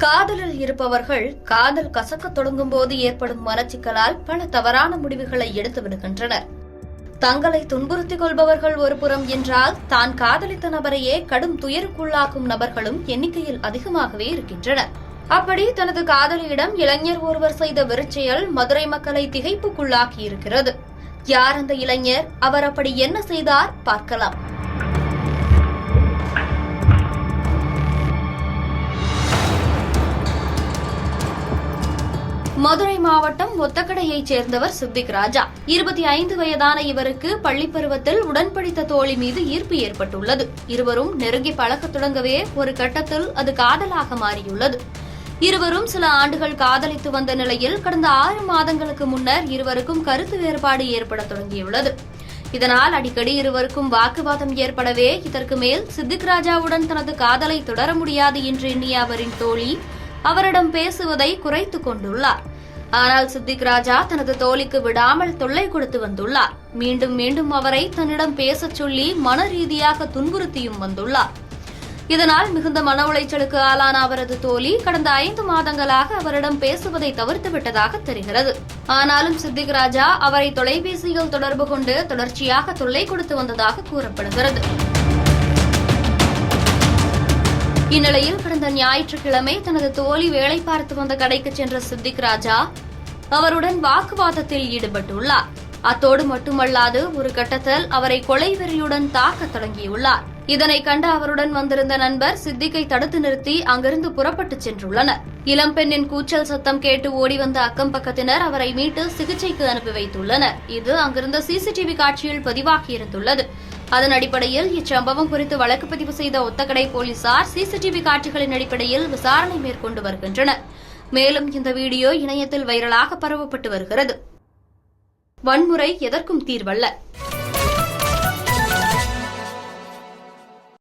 காதலில் இருப்பவர்கள் காதல் கசக்கத் தொடங்கும் போது ஏற்படும் மனச்சிக்கலால் பல தவறான முடிவுகளை எடுத்து விடுகின்றனர். தங்களை துன்புறுத்திக் கொள்பவர்கள் ஒருபுறம் என்றால், தான் காதலித்த நபரையே கடும் துயருக்குள்ளாக்கும் நபர்களும் எண்ணிக்கையில் அதிகமாகவே இருக்கின்றனர். அப்படி தனது காதலியிடம் இளைஞர் ஒருவர் செய்த வெறிச்செயல் மதுரை மக்களை திகைப்புக்குள்ளாக்கியிருக்கிறது. யார் அந்த இளைஞர்? அவர் அப்படி என்ன செய்தார்? பார்க்கலாம். மதுரை மாவட்டம் ஒத்தக்கடையைச் சேர்ந்தவர் சித்திக் ராஜா. 25 வயதான இவருக்கு பள்ளிப்பருவத்தில் உடன்படித்த தோழி மீது ஈர்ப்பு ஏற்பட்டுள்ளது. இருவரும் நெருங்கி பழக்கத் தொடங்கவே ஒரு கட்டத்தில் அது காதலாக மாறியுள்ளது. இருவரும் சில ஆண்டுகள் காதலித்து வந்த நிலையில் கடந்த 6 மாதங்களுக்கு முன்னர் இருவருக்கும் கருத்து வேறுபாடு ஏற்பட தொடங்கியுள்ளது. இதனால் அடிக்கடி இருவருக்கும் வாக்குவாதம் ஏற்படவே இதற்கு மேல் சித்திக் ராஜாவுடன் தனது காதலை தொடர முடியாது என்று எண்ணிய அவரின் தோழி அவரிடம் பேசுவதை குறைத்துக் கொண்டுள்ளார். ஆனால் சித்திக் ராஜா தனது தோழிக்கு விடாமல் தொல்லை கொடுத்து வந்துள்ளார். மீண்டும் மீண்டும் அவரை தன்னிடம் பேசச் சொல்லி மன ரீதியாக துன்புறுத்தியும் வந்துள்ளார். இதனால் மிகுந்த மன உளைச்சலுக்கு ஆளான அவரது தோழி கடந்த 5 மாதங்களாக அவரிடம் பேசுவதை தவிர்த்துவிட்டதாக தெரிகிறது. ஆனாலும் சித்திக் ராஜா அவரை தொலைபேசியில் தொடர்பு கொண்டு தொடர்ச்சியாக தொல்லை கொடுத்து வந்ததாக கூறப்படுகிறது. இந்நிலையில் கடந்த ஞாயிற்றுக்கிழமை தனது தோழி வேலை பார்த்து வந்த கடைக்கு சென்ற சித்திக் ராஜா அவருடன் வாக்குவாதத்தில் ஈடுபட்டுள்ளார். அத்தோடு மட்டுமல்லாது ஒரு கட்டத்தில் அவரை கொலை வெறியுடன் தாக்கத் தொடங்கியுள்ளார். இதனை கண்ட அவருடன் வந்திருந்த நண்பர் சித்திக்கை தடுத்து நிறுத்தி அங்கிருந்து புறப்பட்டுச் சென்றுள்ளனர். இளம்பெண்ணின் கூச்சல் சத்தம் கேட்டு ஓடி வந்த அக்கம் பக்கத்தினர் அவரை மீட்டு சிகிச்சைக்கு அனுப்பி வைத்துள்ளனர். இது அங்கிருந்த சிசிடிவி காட்சியில் பதிவாகியிருந்துள்ளது. அதன் அடிப்படையில் இச்சம்பவம் குறித்து வழக்கு பதிவு செய்த ஒத்தக்கடை போலீசார் சிசிடிவி காட்சிகளின் அடிப்படையில் விசாரணை மேற்கொண்டு வருகின்றனர். மேலும் இந்த வீடியோ இணையத்தில் வைரலாக பரவப்பட்டு வருகிறது. வன்முறை எதற்கும் தீர்வல்ல.